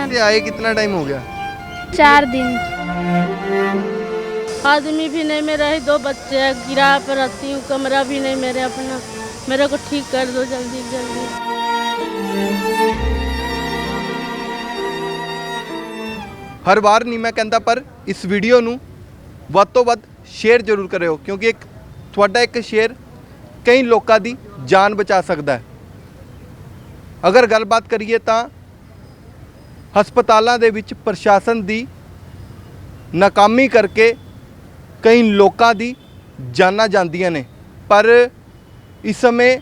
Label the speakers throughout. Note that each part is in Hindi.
Speaker 1: से आए कितना टाइम हो गया?
Speaker 2: 4 दिन। आदमी भी नहीं मेरा ही 2 बच्चे हैं, किराए पर रहती हूँ, कमरा भी नहीं मेरे अपना, मेरे को ठीक कर दो जल्दी जल्दी।
Speaker 1: हर बार नहीं मैं कहता, पर इस वीडियो ਨੂੰ ਵੱਧ ਤੋਂ ਵੱਧ ਸ਼ੇਅਰ ਜ਼ਰੂਰ ਕਰਿਓ, ਕਿਉਂਕਿ ਤੁਹਾਡਾ ਇੱਕ ਸ਼ੇਅਰ ਕਈ ਲੋਕਾਂ ਦੀ ਜਾਨ ਬਚਾ ਸਕਦਾ ਹੈ। ਅਗਰ ਗੱਲਬਾਤ ਕਰੀਏ ਤਾਂ ਹਸਪਤਾਲਾਂ ਦੇ ਵਿੱਚ ਪ੍ਰਸ਼ਾਸਨ ਦੀ ਨਾਕਾਮੀ ਕਰਕੇ ਕਈ ਲੋਕਾਂ ਦੀ ਜਾਨਾਂ ਜਾਂਦੀਆਂ ਨੇ, ਪਰ ਇਸ ਸਮੇਂ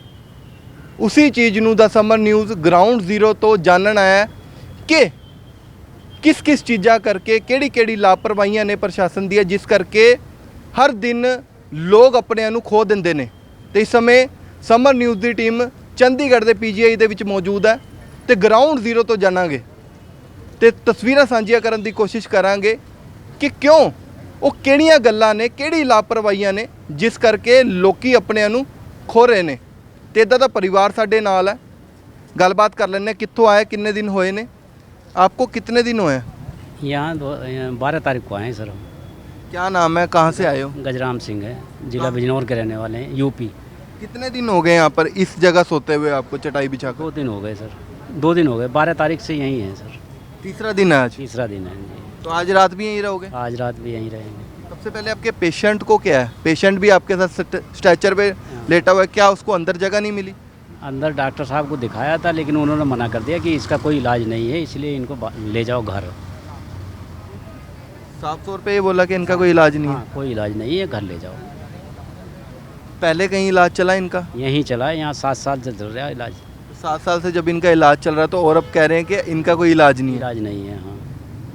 Speaker 1: ਉਸੇ ਚੀਜ਼ ਨੂੰ ਦਾ ਸਮਰ ਨਿਊਜ਼ ਗਰਾਊਂਡ ਜ਼ੀਰੋ ਤੋਂ ਜਾਣਨ ਆਇਆ ਹੈ ਕਿ किस किस चीज़ा करके केड़ी केड़ी लापरवाहियां ने प्रशासन दी, जिस करके हर दिन लोग अपने नूं खो दिंदे ने। ते इस समय समर न्यूज़ की टीम चंडीगढ़ के PGI दे विच मौजूद है ते ग्राउंड जीरो तो जाणांगे ते तस्वीरां सांझियां करन दी कोशिश करांगे कि क्यों वो किहड़ियां गल्लां ने, किहड़ी लापरवाहियां ने जिस करके लोकी अपने नूं खो रहे ने। ते इदां दा परिवार साडे नाल है, गलबात कर लैंदे, कित्थों आए, किन्ने दिन होए ने, आपको कितने दिन हुए हैं?
Speaker 3: यहाँ 12 तारीख को आए हैं सर हम।
Speaker 1: क्या नाम है, कहाँ से आए हो?
Speaker 3: गजराम सिंह है, जिला बिजनौर के रहने वाले हैं, यूपी।
Speaker 1: कितने दिन हो गए यहाँ पर इस जगह सोते हुए आपको, चटाई बिछा कर?
Speaker 3: 2 दिन हो गए सर, 2 दिन हो गए, 12 तारीख से यहीं हैं सर।
Speaker 1: तीसरा दिन है आज?
Speaker 3: तीसरा दिन है जी।
Speaker 1: तो आज रात भी यहीं रहोगे?
Speaker 3: आज रात भी यहीं रहेंगे।
Speaker 1: सबसे पहले आपके पेशेंट को क्या है, पेशेंट भी आपके साथ स्ट्रेचर पे लेटा हुआ है, क्या उसको अंदर जगह नहीं मिली?
Speaker 3: अंदर डॉक्टर साहब को दिखाया था, लेकिन उन्होंने मना कर दिया कि इसका कोई इलाज नहीं है, इसलिए इनको ले जाओ घर।
Speaker 1: साफ तौर पे ये बोला कि इनका कोई इलाज नहीं है?
Speaker 3: हाँ, कोई इलाज नहीं है, घर ले जाओ।
Speaker 1: पहले कहीं इलाज चला इनका?
Speaker 3: यहीं चला है, यहाँ 7 साल से चल रहा है इलाज।
Speaker 1: 7 साल से जब इनका इलाज चल रहा है, तो और अब कह रहे हैं कि इनका कोई इलाज नहीं है?
Speaker 3: इलाज नहीं है, हाँ,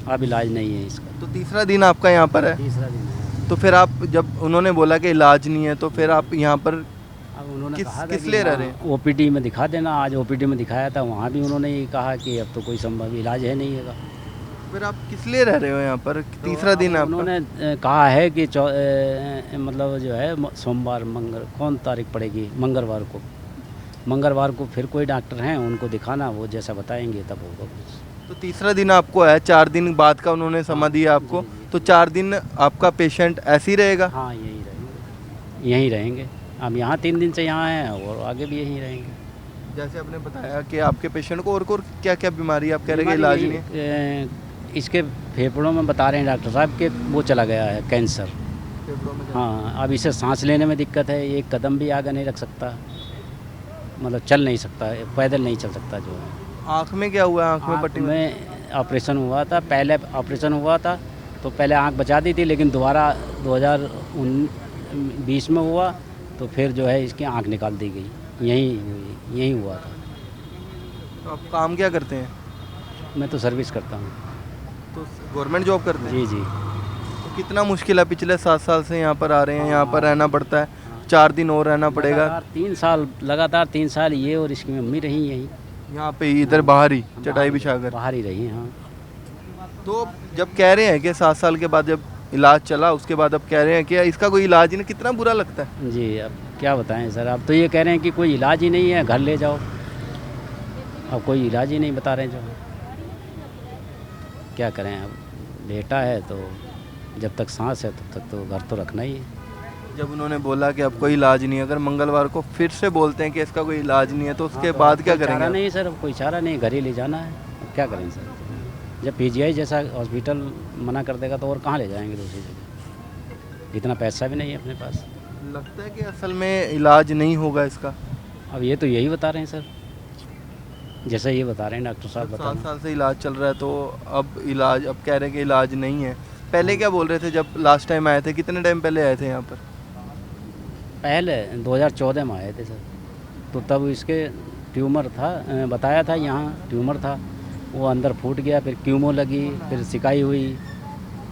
Speaker 3: अब इलाज नहीं है इसका।
Speaker 1: तो तीसरा दिन आपका यहाँ पर है?
Speaker 3: तीसरा दिन है।
Speaker 1: तो फिर आप, जब उन्होंने बोला कि इलाज नहीं है, तो फिर आप यहाँ पर
Speaker 3: अब उन्होंने
Speaker 1: किस
Speaker 3: कहा था
Speaker 1: किस
Speaker 3: कि
Speaker 1: लिए रह
Speaker 3: हाँ,
Speaker 1: रहे हैं?
Speaker 3: OPD में दिखा देना। आज OPD में दिखाया था, वहाँ भी उन्होंने ये कहा कि अब तो कोई संभव इलाज है नहीं है।
Speaker 1: फिर आप किस लिए रह रहे हो यहाँ पर? तीसरा दिन है आपका?
Speaker 3: उन्होंने कहा है कि मतलब जो है सोमवार कौन तारीख पड़ेगी, मंगलवार को फिर कोई डॉक्टर हैं उनको दिखाना, वो जैसा बताएंगे तब होगा कुछ।
Speaker 1: तो तीसरा दिन आपको है, 4 दिन बाद का उन्होंने समय दिया आपको, तो 4 दिन आपका पेशेंट ऐसे ही रहेगा?
Speaker 3: हाँ, यहीं रहेंगे। अब यहाँ 3 दिन से यहाँ हैं और आगे भी यहीं रहेंगे।
Speaker 1: जैसे आपने बताया कि आपके पेशेंट को और क्या क्या बीमारी, आप कह रहे हैं कि इलाज नहीं है?
Speaker 3: इसके फेफड़ों में बता रहे हैं डॉक्टर साहब कि वो चला गया है, कैंसर। हाँ, अब इसे सांस लेने में दिक्कत है, एक कदम भी आगे नहीं रख सकता, मतलब चल नहीं सकता, पैदल नहीं चल सकता जो है।
Speaker 1: आँख में क्या हुआ? आँख में पट्टी
Speaker 3: में ऑपरेशन हुआ था, पहले ऑपरेशन हुआ था तो पहले आँख बचा दी थी, लेकिन दोबारा 2020 में हुआ तो फिर जो है इसकी आँख निकाल दी गई, यहीं हुआ था।
Speaker 1: तो आप काम क्या करते हैं?
Speaker 3: मैं तो सर्विस करता हूँ।
Speaker 1: तो गवर्नमेंट जॉब करते हैं?
Speaker 3: जी जी।
Speaker 1: तो कितना मुश्किल है, पिछले 7 साल से यहाँ पर आ रहे हैं, यहाँ पर रहना पड़ता है, 4 दिन और रहना पड़ेगा?
Speaker 3: लगातार 3 साल ये और इसकी मम्मी रही यहीं,
Speaker 1: यहाँ पे ही, इधर बाहर ही चटाई बिछाकर?
Speaker 3: बाहर ही रही। हाँ,
Speaker 1: तो जब कह रहे हैं कि 7 साल के बाद जब इलाज चला, उसके बाद अब कह रहे हैं कि इसका कोई इलाज नहीं, कितना बुरा लगता है
Speaker 3: जी। अब क्या बताएं सर, अब तो ये कह रहे हैं कि कोई इलाज ही नहीं है, घर ले जाओ। अब कोई इलाज ही नहीं बता रहे जो, क्या करें। अब बेटा है तो जब तक सांस है तब तक तो घर तो रखना ही है।
Speaker 1: जब उन्होंने बोला कि अब कोई इलाज नहीं है, अगर मंगलवार को फिर से बोलते हैं कि इसका कोई इलाज नहीं है, तो उसके बाद क्या करेंगे?
Speaker 3: नहीं सर, अब कोई चारा नहीं, घर ही ले जाना है। अब क्या करें सर, जब PGI जैसा हॉस्पिटल मना कर देगा तो और कहाँ ले जाएंगे दूसरी जगह, इतना पैसा भी नहीं है अपने पास।
Speaker 1: लगता है कि असल में इलाज नहीं होगा इसका?
Speaker 3: अब ये तो यही बता रहे हैं सर, जैसा ये बता रहे हैं डॉक्टर साहब।
Speaker 1: 7 साल से इलाज चल रहा है, तो अब कह रहे हैं कि इलाज नहीं है। पहले क्या बोल रहे थे जब लास्ट टाइम आए थे? कितने टाइम पहले आए थे यहाँ पर?
Speaker 3: पहले 2014 में आए थे सर, तो तब इसके ट्यूमर था, बताया था यहाँ ट्यूमर था, वो अंदर फूट गया, फिर कीमो लगी, फिर सिकाई हुई,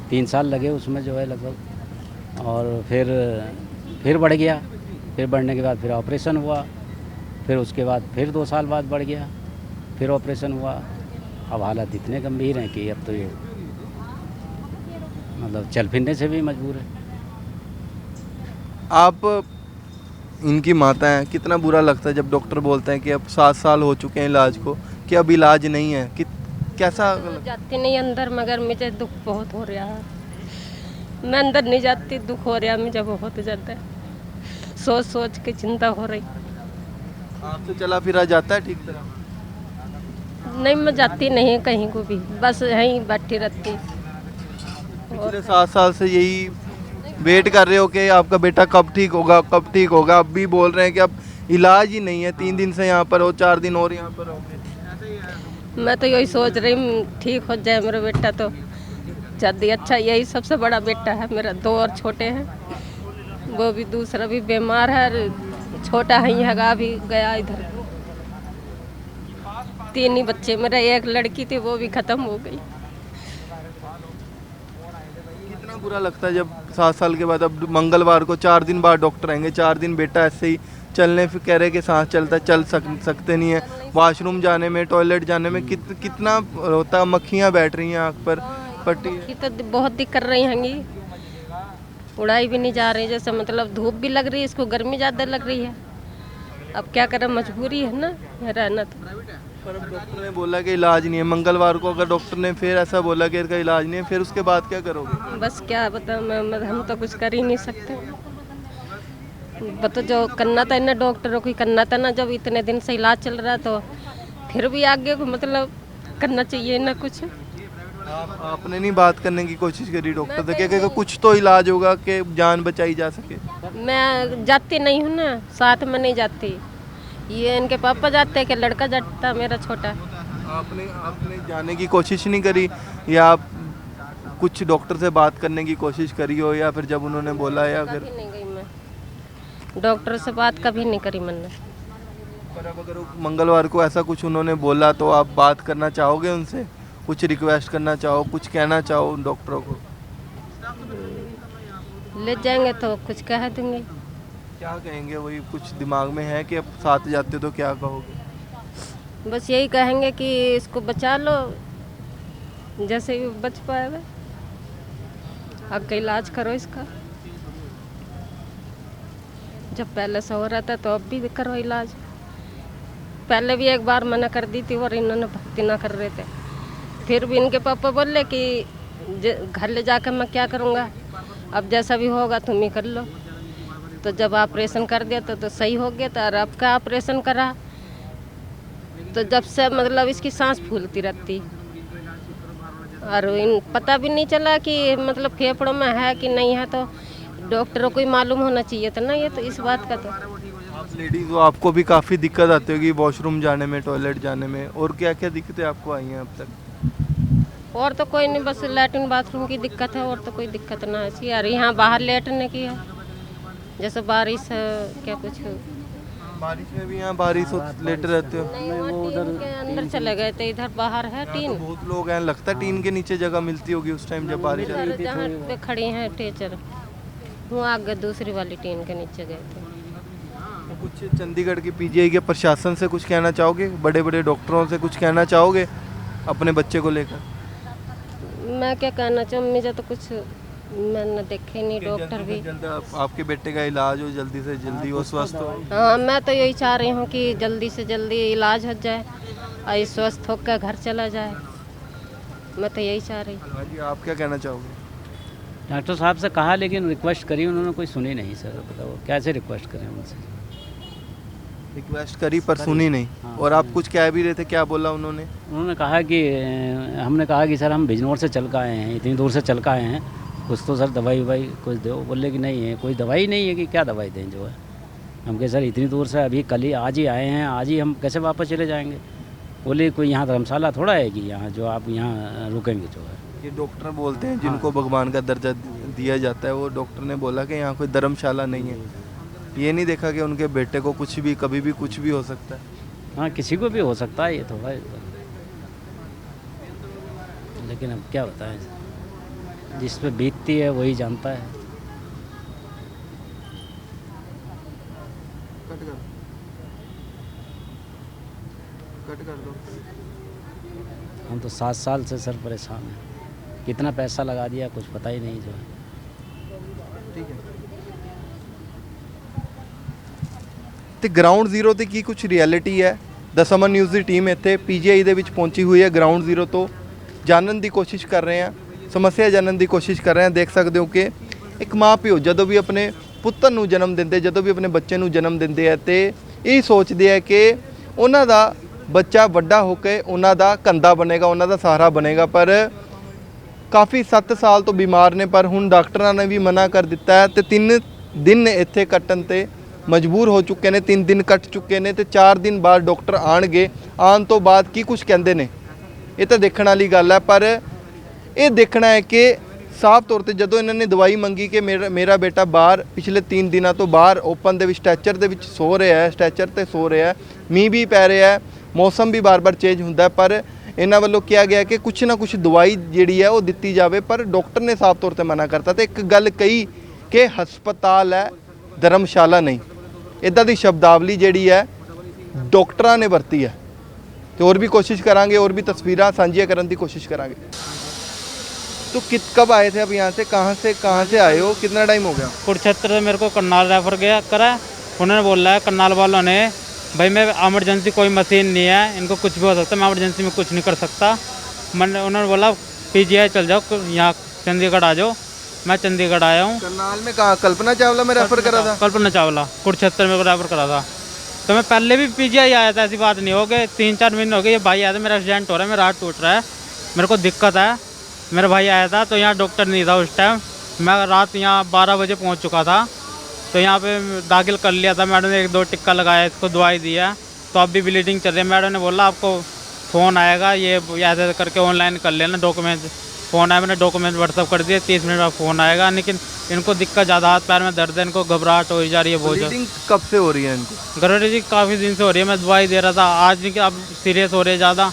Speaker 3: 3 साल लगे उसमें जो है लगभग, और फिर बढ़ गया, फिर बढ़ने के बाद फिर ऑपरेशन हुआ, फिर उसके बाद फिर 2 साल बाद बढ़ गया, फिर ऑपरेशन हुआ। अब हालात इतने गंभीर हैं कि अब तो ये मतलब चल फिरने से भी मजबूर है।
Speaker 1: आप इनकी माता हैं, कितना बुरा लगता है जब डॉक्टर बोलते हैं कि अब 7 साल हो चुके हैं इलाज को, कि अब इलाज नहीं है? कैसा
Speaker 4: जाती नहीं अंदर, मगर मुझे दुख बहुत हो रहा है। मैं अंदर नहीं जाती, दुख हो रहा मुझे बहुत ज़्यादा। सोच सोच के चिंता हो रही।
Speaker 1: आपसे चला फिरा जाता है ठीक तरह?
Speaker 4: नहीं, मैं जाती नहीं कहीं को भी, बस यहीं बैठी रहती।
Speaker 1: पिछले 7 साल से यही वेट कर रहे हो कि आपका बेटा कब ठीक होगा, कब ठीक होगा। अब भी बोल रहे हैं कि अब इलाज ही नहीं है, 3 दिन से यहाँ पर हो, 4 दिन और यहाँ पर रहोगे।
Speaker 4: मैं तो यही सोच रही हूँ ठीक हो जाए मेरा बेटा तो जल्दी अच्छा। यही सबसे बड़ा बेटा है मेरा, 2 और छोटे हैं, वो भी दूसरा भी बीमार है, और छोटा ही हैगा भी गया इधर। 3 ही बच्चे मेरा, एक लड़की थी वो भी ख़त्म हो गई।
Speaker 1: कितना बुरा लगता है जब 7 साल के बाद अब मंगलवार को 4 दिन बाद डॉक्टर आएंगे, 4 दिन बेटा ऐसे ही चलने फिर कह रहे कि सांस चलता है, सकते नहीं है। वॉशरूम जाने में, टॉयलेट जाने में कितना होता, मक्खियाँ बैठ रही हैं आँख पर, पट्टी है।
Speaker 4: ये तो बहुत दिक्कत कर रही हैंगी, उड़ाई भी नहीं जा रही, जैसे मतलब धूप भी लग रही है, इसको गर्मी ज़्यादा लग रही है। अब क्या करें, मजबूरी है ना रहना तो।
Speaker 1: पर अब डॉक्टर ने बोला कि इलाज नहीं है। मंगलवार को अगर डॉक्टर ने फिर ऐसा बोला कि इसका इलाज नहीं है, फिर उसके बाद क्या करोगे?
Speaker 4: बस क्या बता, हम तो कुछ कर ही नहीं सकते। बता, जो करना था इन्हें डॉक्टरों को ही करना था ना, जब इतने दिन से इलाज चल रहा तो फिर भी आगे को मतलब करना चाहिए ना कुछ।
Speaker 1: आपने नहीं बात करने की कोशिश करी डॉक्टर से कि कुछ तो इलाज होगा कि जान बचाई जा सके?
Speaker 4: मैं जाती नहीं हूँ ना, साथ में नहीं जाती। ये इनके पापा जाते हैं कि लड़का जाता मेरा छोटा।
Speaker 1: आपने जाने की कोशिश नहीं करी, या आप कुछ डॉक्टर से बात करने की कोशिश करी हो, या फिर जब उन्होंने बोला, या फिर?
Speaker 4: कभी नहीं गई मैं डॉक्टर से बात, कभी नहीं करी मैंने।
Speaker 1: पर अब अगर मंगलवार को ऐसा कुछ उन्होंने बोला तो आप बात करना चाहोगे उनसे, कुछ रिक्वेस्ट करना चाहो, कुछ कहना चाहो उन डॉक्टरों को?
Speaker 4: ले जाएंगे तो कुछ कह दूंगी।
Speaker 1: क्या कहेंगे, वही कुछ दिमाग में है कि अब साथ जाते तो क्या कहोगे?
Speaker 4: बस यही कहेंगे कि इसको बचा लो, जैसे भी बच पाएगा, आगे इलाज करो इसका। जब पहले से हो रहा था तो अब भी करो इलाज। पहले भी एक बार मना कर दी थी और इन्होंने भक्ति ना कर रहे थे, फिर भी इनके पापा बोले कि घर ले जाकर मैं क्या करूँगा, अब जैसा भी होगा तुम ही कर लो। तो जब ऑपरेशन कर दिया तो सही हो गया था, और अब का ऑपरेशन करा तो जब से मतलब इसकी सांस फूलती रहती, और इन पता भी नहीं चला कि मतलब फेफड़ों में है कि नहीं है, तो डॉक्टरों को ही मालूम होना चाहिए था ना ये तो, इस बात का तो।
Speaker 1: आप लेडीज़ हो, आपको भी काफ़ी दिक्कत आती होगी वॉशरूम जाने में, टॉयलेट जाने में, और क्या क्या दिक्कतें आपको आई हैं अब तक?
Speaker 4: और तो कोई नहीं, बस लैट्रिन बाथरूम की दिक्कत है, और तो कोई दिक्कत ना है। यार यहाँ बाहर लेटने की है, जैसे बारिश है क्या कुछ।
Speaker 1: बारिश में भी यहाँ बारिश हो लेटे रहते हो?
Speaker 4: नहीं, वो टीन के अंदर चले गए थे, इधर बाहर है टीन।
Speaker 1: तो बहुत लोग हैं, लगता है टीन के नीचे जगह मिलती होगी उस टाइम जब बारिश आई।
Speaker 4: इधर जहाँ पे खड़ी हैं टीचर, वो आगे दूसरी वाली टीन के नीचे गए थे।
Speaker 1: तो कुछ चंडीगढ़ के पीजीआई के प्रशासन से कुछ कहना चाहोगे, बड़े बड़े डॉक्टरों से कुछ कहना चाहोगे अपने बच्चे को लेकर?
Speaker 4: मैं क्या कहना चाहूँ, मुझे तो कुछ मैंने देखे नहीं, डॉक्टर भी।
Speaker 1: जल्द आपके बेटे का इलाज हो, जल्दी से जल्दी वो स्वस्थ हो।
Speaker 4: हाँ, मैं तो यही चाह रही हूँ कि जल्दी से जल्दी इलाज हो जाए और स्वस्थ होकर घर चला जाए, मैं तो यही चाह रही हूँ।
Speaker 1: हाँ जी, आप क्या कहना चाहोगे?
Speaker 3: डॉक्टर साहब से कहा, लेकिन रिक्वेस्ट करी उन्होंने, कोई सुनी नहीं सर। बताओ कैसे रिक्वेस्ट करें उनसे?
Speaker 1: रिक्वेस्ट करी पर सुनी नहीं।
Speaker 3: हाँ,
Speaker 1: और आप कुछ कह भी रहे थे, क्या बोला उन्होंने?
Speaker 3: उन्होंने कहा कि हमने कहा कि सर हम बिजनौर से चल कर आए हैं, इतनी दूर से चल कर आए हैं, कुछ तो सर दवाई ववाई कुछ दो। बोले कि नहीं है, कोई दवाई नहीं है, कि क्या दवाई दें जो है। हम कहे सर इतनी दूर से अभी कल ही आज ही आए हैं, आज ही हम कैसे वापस चले जाएंगे? बोले कोई यहाँ धर्मशाला थोड़ा है कि यहाँ जो आप यहाँ रुकेंगे जो है।
Speaker 1: ये डॉक्टर बोलते हैं जिनको भगवान का दर्जा दिया जाता है, वो डॉक्टर ने बोला कि यहाँ कोई धर्मशाला नहीं है। ये नहीं देखा कि उनके बेटे को कुछ भी कभी भी कुछ भी हो सकता है।
Speaker 3: हाँ, किसी को भी हो सकता है, ये थोड़ा, लेकिन अब क्या बताएं, जिस पे बीतती है वही जानता है।
Speaker 1: कट कर दो।
Speaker 3: हम तो 7 साल से सर परेशान हैं, कितना पैसा लगा दिया कुछ पता ही नहीं जो है।
Speaker 1: ठीक है। ਤੇ ਗਰਾਊਂਡ ਜ਼ੀਰੋ ਤੇ ਕੀ ਕੁਝ ਰਿਐਲਿਟੀ ਹੈ ਦ ਸਮਨ ਨਿਊਜ਼ ਦੀ ਟੀਮ ਇੱਥੇ ਪੀਜੀਆਈ ਦੇ ਵਿੱਚ ਪਹੁੰਚੀ ਹੋਈ ਹੈ। ਗਰਾਊਂਡ ਜ਼ੀਰੋ ਤੋਂ ਜਾਣਨ ਦੀ ਕੋਸ਼ਿਸ਼ ਕਰ ਰਹੇ ਹਾਂ, ਸਮੱਸਿਆ ਜਾਣਨ ਦੀ ਕੋਸ਼ਿਸ਼ ਕਰ ਰਹੇ ਹਾਂ। ਦੇਖ ਸਕਦੇ ਹੋ ਕਿ ਇੱਕ ਮਾਂ ਪਿਓ ਜਦੋਂ ਵੀ ਆਪਣੇ ਪੁੱਤਰ ਨੂੰ ਜਨਮ ਦਿੰਦੇ, ਜਦੋਂ ਵੀ ਆਪਣੇ ਬੱਚੇ ਨੂੰ ਜਨਮ ਦਿੰਦੇ ਆ ਤੇ ਇਹ ਸੋਚਦੇ ਆ ਕਿ ਉਹਨਾਂ ਦਾ ਬੱਚਾ ਵੱਡਾ ਹੋ ਕੇ ਉਹਨਾਂ ਦਾ ਕੰधा ਬਣੇਗਾ, ਉਹਨਾਂ ਦਾ ਸਹਾਰਾ ਬਣੇਗਾ। ਪਰ ਕਾਫੀ 7 ਸਾਲ ਤੋਂ ਬਿਮਾਰ ਨੇ, ਪਰ ਹੁਣ ਡਾਕਟਰਾਂ ਨੇ ਵੀ ਮਨਾ ਕਰ ਦਿੱਤਾ ਹੈ ਤੇ 3 ਦਿਨ ਇੱਥੇ ਕੱਟਣ ਤੇ ਮਜਬੂਰ ਹੋ ਚੁੱਕੇ ਨੇ। 3 ਦਿਨ ਕੱਟ ਚੁੱਕੇ ਨੇ ਤੇ 4 ਦਿਨ ਬਾਅਦ ਡਾਕਟਰ ਆਣਗੇ। ਆਉਣ ਤੋਂ ਬਾਅਦ ਕੀ ਕੁਝ ਕਹਿੰਦੇ ਨੇ ਇਹ ਤਾਂ ਦੇਖਣ ਵਾਲੀ ਗੱਲ ਹੈ। ਪਰ ਇਹ ਦੇਖਣਾ ਹੈ ਕਿ ਸਾਫ਼ ਤੌਰ ਤੇ ਜਦੋਂ ਇਹਨਾਂ ਨੇ ਦਵਾਈ ਮੰਗੀ ਕਿ ਮੇਰਾ ਬੇਟਾ ਬਾਹਰ ਪਿਛਲੇ 3 ਦਿਨਾਂ ਤੋਂ ਬਾਹਰ ਓਪਨ ਦੇ ਵਿੱਚ ਸਟੈਚਰ ਦੇ ਵਿੱਚ ਸੋ ਰਿਹਾ ਹੈ, ਸਟੈਚਰ ਤੇ ਸੋ ਰਿਹਾ ਹੈ, ਮੀਂਹ ਵੀ ਪੈ ਰਿਹਾ ਹੈ, ਮੌਸਮ ਵੀ ਬਾਰ-ਬਾਰ ਚੇਂਜ ਹੁੰਦਾ ਹੈ, ਪਰ ਇਹਨਾਂ ਵੱਲੋਂ ਕਿਹਾ ਗਿਆ ਕਿ ਕੁਛ ਨਾ ਕੁਛ ਦਵਾਈ ਜਿਹੜੀ ਹੈ ਉਹ ਦਿੱਤੀ ਜਾਵੇ। ਪਰ ਡਾਕਟਰ ਨੇ ਸਾਫ਼ ਤੌਰ ਤੇ ਮਨਾ ਕਰਤਾ ਤੇ ਇੱਕ ਗੱਲ ਕਹੀ ਕਿ ਹਸਪਤਾਲ ਹੈ, ਧਰਮਸ਼ਾਲਾ ਨਹੀਂ। ਇੱਦਾਂ ਦੀ ਸ਼ਬਦਾਵਲੀ ਜਿਹੜੀ ਹੈ ਡਾਕਟਰਾਂ ਨੇ ਵਰਤੀ ਹੈ। ਤੇ ਹੋਰ ਵੀ ਕੋਸ਼ਿਸ਼ करांगे और भी तस्वीरें साझियाँ करने की कोशिश करांगे। तो कब आए थे अब यहाँ से, कहाँ से आए हो, कितना टाइम हो गया?
Speaker 5: कुरुक्षेत्र से मेरे को करनाल रेफर गया करा। उन्होंने बोला है करनाल वालों ने, भाई मैं एमरजेंसी कोई मशीन नहीं है, इनको कुछ भी हो सकता है, मैं एमरजेंसी में कुछ नहीं कर सकता। मैंने उन्होंने बोला पीजीआई चल जाओ, यहाँ चंडीगढ़ आ जाओ। मैं चंडीगढ़ आया हूँ।
Speaker 1: करनाल में कहाँ? कल्पना चावला में रेफर करा था?
Speaker 5: कल्पना चावला कुरुक्षेत्र में रेफर करा था। तो मैं पहले भी पीजीआई आया था, ऐसी बात नहीं हो गई। 3-4 महीने हो गए। ये भाई आया था, मेरा एक्सीडेंट हो रहा है, मेरा हाथ टूट रहा है, मेरे को दिक्कत है। मेरा भाई आया था तो यहाँ डॉक्टर नहीं था उस टाइम। मैं रात यहाँ 12 बजे पहुँच चुका था, तो यहाँ पे दाखिल कर लिया था। मैडम ने 1-2 टिक्का लगाया, इसको दवाई दिया, तो अब भी ब्लीडिंग चल रही है। मैडम ने बोला आपको फ़ोन आएगा, ये ऐसे करके ऑनलाइन कर लेना डॉक्यूमेंट। फ़ोन आया, मैंने डॉक्यूमेंट व्हाट्सअप कर दिए, 30 मिनट बाद फ़ोन आएगा। लेकिन इनको दिक्कत ज़्यादा, हाथ पैर में दर्द है, इनको घबराहट हो जा रही है बहुत ज़्यादा।
Speaker 1: ब्लीडिंग कब से हो रही है इनको?
Speaker 5: गरोरी जी काफ़ी दिन से हो रही है, मैं दवाई दे रहा था, आज भी अब सीरियस हो रही है ज़्यादा।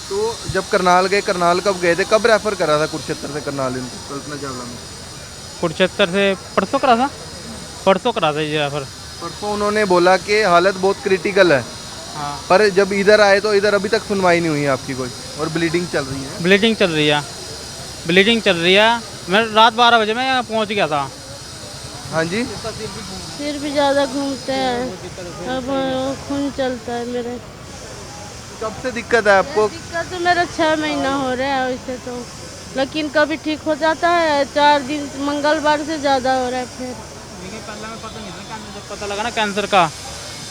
Speaker 1: तो जब करनाल गए, करनाल कब गए थे, कब रेफर करा था कुरुक्षेत्र से करनाल इनको, कल्पना चावला में?
Speaker 5: कुरुक्षेत्र से परसों करा था, परसों करा था जी रेफर।
Speaker 1: परसों उन्होंने बोला कि हालत बहुत क्रिटिकल है।
Speaker 5: हाँ,
Speaker 1: पर जब इधर आए तो इधर अभी तक सुनवाई नहीं हुई है आपकी कोई, और ब्लीडिंग चल रही है।
Speaker 5: ब्लीडिंग चल रही है, ब्लीडिंग चल रही है। मैं रात 12 बजे मैं यहाँ पहुँच गया था।
Speaker 1: हाँ जी।
Speaker 2: सिर भी ज़्यादा घूमते हैं, अब खून चलता है मेरे।
Speaker 1: कब से दिक्कत है आपको?
Speaker 2: दिक्कत तो मेरा 6 महीना हो रहा है वैसे तो, लेकिन कभी ठीक हो जाता है। 4 दिन मंगलवार से ज़्यादा हो रहा है फिर।
Speaker 5: पहले में पता नहीं था, जब पता लगा ना कैंसर का,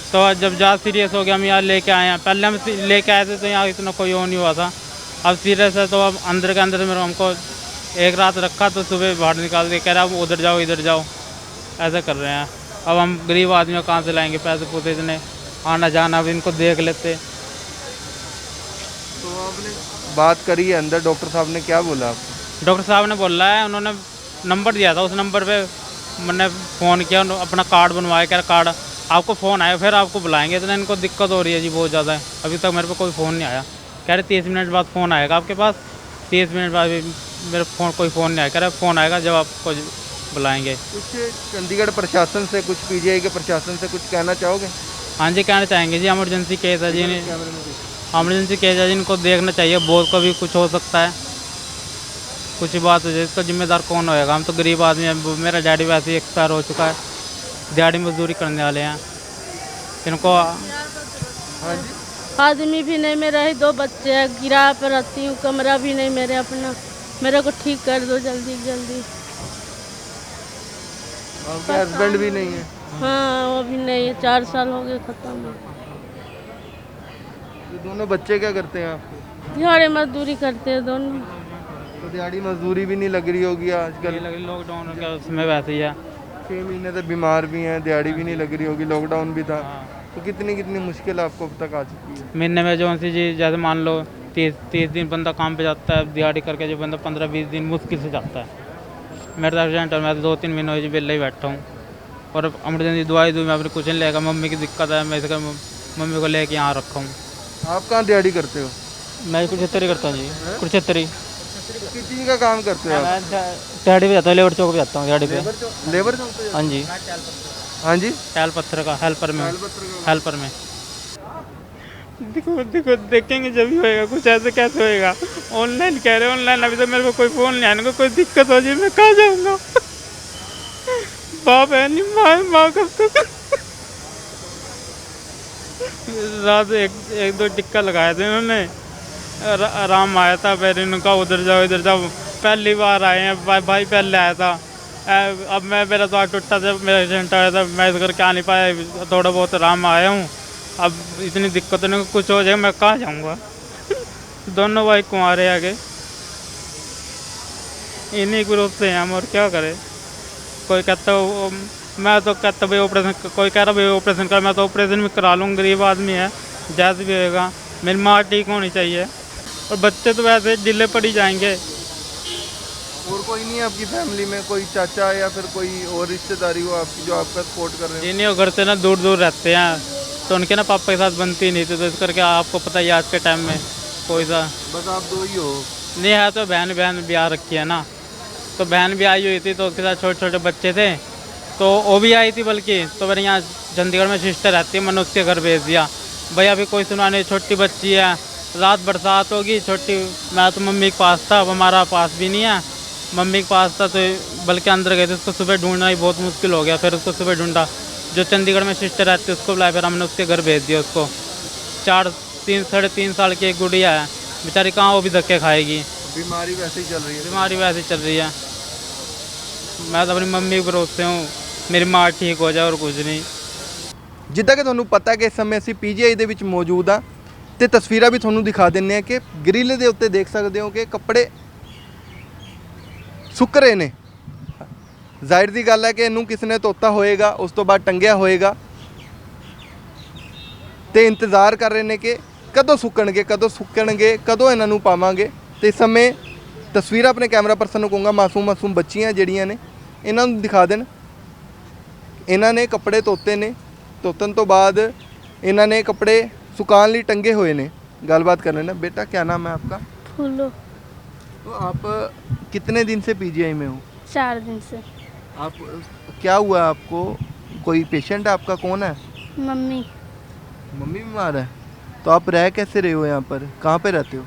Speaker 5: तो जब ज़्यादा सीरियस हो गया हम यहाँ लेके आए हैं। पहले हम लेके आए थे तो यहाँ इतना कोई वो नहीं हुआ था। अब सीरियस है तो अब अंदर के अंदर मेरे हमको एक रात रखा, तो सुबह बाहर निकाल के कह रहा है उधर जाओ इधर जाओ, ऐसा कर रहे हैं। अब हम गरीब आदमी कहाँ से लाएंगे पैसे पूसे, इतने आना जाना, अब इनको देख लेते।
Speaker 1: तो आपने बात करी है अंदर, डॉक्टर साहब ने क्या बोला आपको?
Speaker 5: डॉक्टर साहब ने बोला है, उन्होंने नंबर दिया था, उस नंबर पे मैंने फ़ोन किया, अपना कार्ड बनवाया, कह रहा कार्ड आपको फ़ोन आया फिर आपको बुलाएंगे। इतना इनको दिक्कत हो रही है जी बहुत ज़्यादा है। अभी तक मेरे पे कोई फ़ोन नहीं आया, कह रहे 30 मिनट बाद फ़ोन आएगा आपके पास। 30 मिनट बाद भी मेरे कोई फ़ोन नहीं आया, कह रहे फ़ोन आएगा जब आपको बुलाएंगे।
Speaker 1: कुछ चंडीगढ़ प्रशासन से, कुछ पीजीआई के प्रशासन से कुछ कहना चाहोगे?
Speaker 5: हाँ जी, कहना चाहेंगे जी, एमरजेंसी केस है जी, एमरजेंसी केस है जी, इनको देखना चाहिए। बहुत कभी कुछ हो सकता है, कुछ ही बात हो जाए, इसका जिम्मेदार कौन होएगा? हम तो गरीब आदमी हैं, मेरा डैडी वैसे ही एक्सपायर हो चुका है, दिहाड़ी मजदूरी करने वाले हैं। इनको
Speaker 1: हाँ जी।
Speaker 2: आदमी भी नहीं, मेरा ही 2 बच्चे हैं, किराए पर रहती हूँ, कमरा भी नहीं मेरे अपना, मेरे को ठीक कर दो जल्दी जल्दी।
Speaker 1: आपके हस्बैंड भी नहीं है?
Speaker 2: हाँ वो भी नहीं है, 4 साल हो गए ख़त्म।
Speaker 1: ये दोनों बच्चे क्या करते हैं आपके?
Speaker 2: दिहाड़ी मजदूरी करते हैं दोनों।
Speaker 1: तो दिहाड़ी मजदूरी भी नहीं लग रही होगी आजकल?
Speaker 5: लॉकडाउन का उसमें वैसे ही है।
Speaker 1: 6 महीने से बीमार भी हैं, दिहाड़ी भी नहीं लग रही होगी, लॉकडाउन भी था। तो कितनी मुश्किल आपको अब तक आ चुकी है?
Speaker 5: महीने में जो सी जी, जैसे मान लो 30 दिन बंदा काम पे जाता है, दिहाड़ी करके जो बंदा 15-20 दिन मुश्किल से जाता है। मेरा एक्सीडेंट है, मैं 2-3 महीने हो बेला ही बैठा हूँ, और एमरजेंसी दवाई दूँ, मैं अपनी कुछ नहीं लेगा। मम्मी की दिक्कत है, मैं इसका मम्मी को लेके यहाँ रखा हूँ।
Speaker 1: आप कहाँ दिहाड़ी करते हो?
Speaker 5: मैं कुरुक्षेत्र ही करता हूँ जी, कुरुक्षेत्र ही।
Speaker 1: किस चीज़ का काम करते हो आप?
Speaker 5: मैं दिहाड़ी पे जाता हूँ, लेबर चौक पे जाता हूँ दिहाड़ी पे।
Speaker 1: लेबर चौक पे?
Speaker 5: हाँ जी,
Speaker 1: हाँ जी।
Speaker 5: टैल पत्थर का हेल्पर में,
Speaker 1: का
Speaker 5: हेल्पर में। देखो देखेंगे जब ही होएगा, कुछ ऐसे कैसे होएगा? ऑनलाइन कह रहे हैं, ऑनलाइन अभी तो मेरे को कोई फ़ोन नहीं आने को, कोई दिक्कत हो जाए मैं कहाँ जाऊँगा? बाप है नहीं, माँ कब तक रात एक दो टिक्का लगाए थे इन्होंने, आराम आया था। फिर इनका उधर जाओ पहली बार आए हैं भाई पहले आया था। अब मेरा तो टूटा था, मेरा एक्सीडेंट आया था, मैं इस करके आ नहीं पाया, थोड़ा बहुत आराम आया हूँ। अब इतनी दिक्कत नहीं, कुछ हो जाए मैं कहाँ जाऊँगा। दोनों भाई कुंवारे आगे, इन्हीं ग्रुप से हैं हम, और क्या करें। कोई कहता हो, मैं तो कहता भाई ऑपरेशन, कोई कह रहा भाई ऑपरेशन कर, मैं तो ऑपरेशन भी करा लूँ, गरीब आदमी है, जैसे भी होएगा। मेरी माँ ठीक होनी चाहिए, और बच्चे तो वैसे ढीले पड़ ही जाएंगे।
Speaker 1: और कोई नहीं है आपकी फैमिली में, कोई चाचा या फिर कोई और रिश्तेदारी हो आपकी जो आपका सपोर्ट कर रहे हैं?
Speaker 5: जिन्हें घर से ना दूर दूर रहते हैं, तो उनके ना पापा के साथ बनती नहीं थी, तो इस करके आपको पता ही आज के टाइम में कोई सा
Speaker 1: बस आप दो ही हो?
Speaker 5: नहीं है, तो बहन ब्याह रखी है ना, तो बहन भी आई हुई थी, तो उसके साथ छोटे छोटे बच्चे थे, तो वो भी आई थी। बल्कि तो मेरे यहाँ चंडीगढ़ में सिस्टर रहती है, मैंने उसके घर भेज दिया। भाई अभी कोई सुना नहीं, छोटी बच्ची है, रात बरसात होगी, छोटी, मैं तो मम्मी के पास था, अब हमारा पास भी नहीं है, मम्मी के पास था, तो बल्कि अंदर गए थे, उसको सुबह ढूंढना ही बहुत मुश्किल हो गया। फिर उसको सुबह ढूंढा, जो चंडीगढ़ में सिस्टर रहती है उसको बुलाया, फिर हमने उसके घर भेज दिया उसको। साढ़े तीन साल की एक गुड़िया है बेचारी, कहाँ वो भी धक्के खाएगी।
Speaker 1: बीमारी वैसे ही चल रही है?
Speaker 5: बीमारी वैसे चल रही है। मैं तो अपनी मम्मी के भरोसे हूँ, मेरी माँ ठीक हो जाए और कुछ नहीं।
Speaker 1: ਜਿੱਦਾਂ ਕਿ ਤੁਹਾਨੂੰ ਪਤਾ ਕਿ ਇਸ ਸਮੇਂ ਅਸੀਂ ਪੀਜੀਆਈ ਦੇ ਵਿੱਚ ਮੌਜੂਦ ਆ ਤੇ ਤਸਵੀਰਾਂ ਵੀ ਤੁਹਾਨੂੰ ਦਿਖਾ ਦਿੰਨੇ ਆ ਕਿ ਗ੍ਰਿਲ ਦੇ ਉੱਤੇ ਦੇਖ ਸਕਦੇ ਹੋ ਕਿ ਕੱਪੜੇ ਸੁੱਕ ਰਹੇ ਨੇ। ਜ਼ਾਹਿਰ ਦੀ ਗੱਲ ਹੈ ਕਿ ਇਹਨੂੰ ਕਿਸ ਨੇ ਧੋਤਾ ਹੋਏਗਾ, ਉਸ ਤੋਂ ਬਾਅਦ ਟੰਗਿਆ ਹੋਏਗਾ ਤੇ ਇੰਤਜ਼ਾਰ ਕਰ ਰਹੇ ਨੇ ਕਿ ਕਦੋਂ ਸੁੱਕਣਗੇ, ਕਦੋਂ ਇਹਨਾਂ ਨੂੰ ਪਾਵਾਂਗੇ। ਤੇ ਇਸ ਸਮੇਂ ਤਸਵੀਰਾਂ ਆਪਣੇ ਕੈਮਰਾ ਪਰਸਨ ਨੂੰ ਕਹੂੰਗਾ, ਮਾਸੂਮ ਬੱਚੀਆਂ ਜਿਹੜੀਆਂ ਨੇ ਇਹਨਾਂ ਨੂੰ ਦਿਖਾ ਦੇਣ। ਇਹਨਾਂ ਨੇ ਕੱਪੜੇ ਧੋਤੇ ਨੇ, ਧੋਤਨ तो बाद इन्होंने कपड़े सुखाने लिए टंगे हुए ने। गलबात कर लेना। बेटा क्या नाम है आपका?
Speaker 2: फूलो।
Speaker 1: तो आप कितने दिन से पीजीआई में हो?
Speaker 2: 4 दिन से।
Speaker 1: आप क्या हुआ आपको? कोई पेशेंट है आपका? कौन है?
Speaker 2: मम्मी।
Speaker 1: मम्मी बीमार है? तो आप रह कैसे रहे हो यहाँ पर? कहाँ पे रहते हो?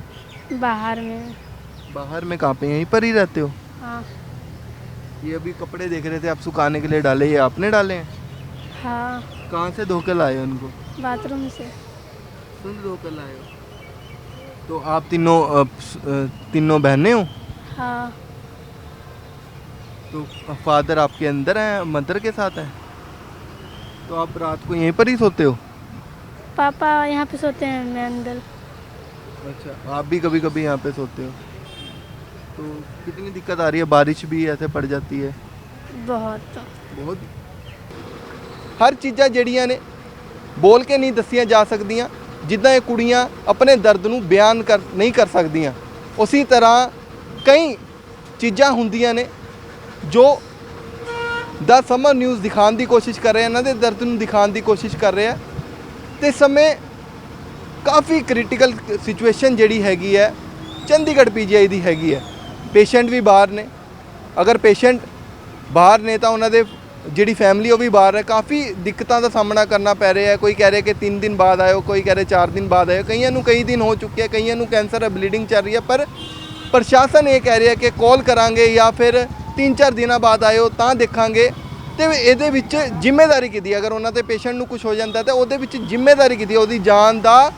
Speaker 2: बाहर में।
Speaker 1: बाहर में कहाँ पे? यहीं पर ही रहते हो?
Speaker 2: हाँ।
Speaker 1: ये अभी कपड़े देख रहे थे आप सुखाने के लिए डाले, ये आपने डाले हैं?
Speaker 2: हाँ।
Speaker 1: कहाँ से धो के लाए हो उनको?
Speaker 2: बाथरूम से।
Speaker 1: तुम धो कर लाए हो? तो आप तीनों बहनें हो?
Speaker 2: हाँ।
Speaker 1: तो फादर आपके अंदर हैं, मदर के साथ हैं? तो आप रात को यहीं पर ही सोते हो?
Speaker 2: पापा यहाँ पे सोते हैं, मैं अंदर।
Speaker 1: अच्छा, आप भी कभी कभी यहाँ पे सोते हो? तो कितनी दिक्कत आ रही है? बारिश भी ऐसे पड़ जाती है? बहुत। हर चीज़ां ਜਿਹੜੀਆਂ ਨੇ बोल के नहीं दसियां जा ਸਕਦੀਆਂ। ਜਿੱਦਾਂ ਇਹ ਕੁੜੀਆਂ ਆਪਣੇ ਦਰਦ ਨੂੰ ਬਿਆਨ ਨਹੀਂ ਕਰ ਸਕਦੀਆਂ, ਉਸੇ ਤਰ੍ਹਾਂ ਕਈ ਚੀਜ਼ਾਂ ਹੁੰਦੀਆਂ ਨੇ ਜੋ ਦਾ ਸਮਰ ਨਿਊਜ਼ ਦਿਖਾਉਣ ਦੀ ਕੋਸ਼ਿਸ਼ ਕਰ ਰਹੇ, ਇਹਨਾਂ ਦੇ ਦਰਦ ਨੂੰ ਦਿਖਾਉਣ ਦੀ ਕੋਸ਼ਿਸ਼ ਕਰ ਰਹੇ ਆ। ਤੇ ਸਮੇਂ ਕਾਫੀ ਕ੍ਰਿਟੀਕਲ ਸਿਚੁਏਸ਼ਨ ਜਿਹੜੀ ਹੈਗੀ ਹੈ ਚੰਡੀਗੜ੍ਹ ਪੀਜੀਆਈ ਦੀ ਹੈਗੀ ਹੈ। ਪੇਸ਼ੈਂਟ ਵੀ ਬਾਹਰ ਨੇ, ਅਗਰ ਪੇਸ਼ੈਂਟ ਬਾਹਰ ਨੇ ਤਾਂ ਉਹਨਾਂ ਦੇ ਜਿਹੜੀ ਫੈਮਿਲੀ ਉਹ ਵੀ ਬਾਹਰ ਹੈ। ਕਾਫੀ ਦਿੱਕਤਾਂ ਦਾ ਸਾਹਮਣਾ ਕਰਨਾ ਪੈ ਰਿਹਾ ਹੈ। ਕੋਈ ਕਹਿ ਰਿਹਾ ਕਿ 3 ਦਿਨ ਬਾਅਦ ਆਇਓ, ਕੋਈ ਕਹਿ ਰਿਹਾ 4 ਦਿਨ ਬਾਅਦ ਆਇਓ, ਕਈਆਂ ਨੂੰ ਕਈ ਦਿਨ ਹੋ ਚੁੱਕੇ, ਕਈਆਂ ਨੂੰ ਕੈਂਸਰ ਹੈ, ਬਲੀਡਿੰਗ ਚੱਲ ਰਹੀ ਹੈ। ਪਰ ਪ੍ਰਸ਼ਾਸਨ ਇਹ ਕਹਿ ਰਿਹਾ ਕਿ ਕਾਲ ਕਰਾਂਗੇ ਜਾਂ ਫਿਰ 3-4 ਦਿਨਾਂ ਬਾਅਦ ਆਇਓ ਤਾਂ ਦੇਖਾਂਗੇ। ਤੇ ਇਹਦੇ ਵਿੱਚ ਜ਼ਿੰਮੇਵਾਰੀ ਕਿਹਦੀ? ਅਗਰ ਉਹਨਾਂ ਦੇ ਪੇਸ਼ੈਂਟ ਨੂੰ ਕੁਝ ਹੋ ਜਾਂਦਾ ਤਾਂ ਉਹਦੇ ਵਿੱਚ ਜ਼ਿੰਮੇਵਾਰੀ ਕਿਹਦੀ? ਉਹਦੀ ਜਾਨ ਦਾ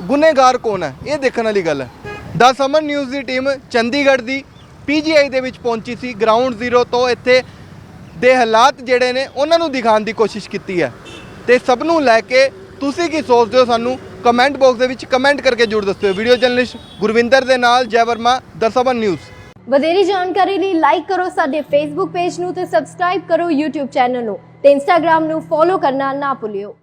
Speaker 1: ਗੁਨੇਗਾਰ ਕੌਣ ਹੈ? ਇਹ ਦੇਖਣ ਵਾਲੀ ਗੱਲ ਹੈ। ਦਾ ਸਮਰ ਨਿਊਜ਼ ਦੀ ਟੀਮ ਚੰਡੀਗੜ੍ਹ ਦੀ ਪੀਜੀਆਈ ਦੇ ਵਿੱਚ ਪਹੁੰਚੀ ਸੀ। ਗਰਾਊਂਡ ਜ਼ੀਰੋ ਤੋਂ ਇੱਥੇ ਦੇ ਹਾਲਾਤ ਜਿਹੜੇ ਨੇ ਉਹਨਾਂ ਨੂੰ ਦਿਖਾਉਣ ਦੀ ਕੋਸ਼ਿਸ਼ ਕੀਤੀ ਹੈ। ਤੇ ਸਭ ਨੂੰ ਲੈ ਕੇ ਤੁਸੀਂ ਕੀ ਸੋਚਦੇ ਹੋ ਸਾਨੂੰ ਕਮੈਂਟ ਬਾਕਸ ਦੇ ਵਿੱਚ ਕਮੈਂਟ ਕਰਕੇ ਜ਼ਰੂਰ ਦੱਸਿਓ। ਵੀਡੀਓ ਜਰਨਲਿਸਟ ਗੁਰਵਿੰਦਰ ਦੇ ਨਾਲ ਜੈ ਵਰਮਾ, ਦਾ ਸਮਰ ਨਿਊਜ਼।
Speaker 6: ਵਧੇਰੀ ਜਾਣਕਾਰੀ ਲਈ ਲਾਈਕ ਕਰੋ ਸਾਡੇ ਫੇਸਬੁੱਕ ਪੇਜ ਨੂੰ ਤੇ ਸਬਸਕ੍ਰਾਈਬ ਕਰੋ YouTube ਚੈਨਲ ਨੂੰ ਤੇ Instagram ਨੂੰ ਫੋਲੋ ਕਰਨਾ ਨਾ ਭੁੱਲਿਓ।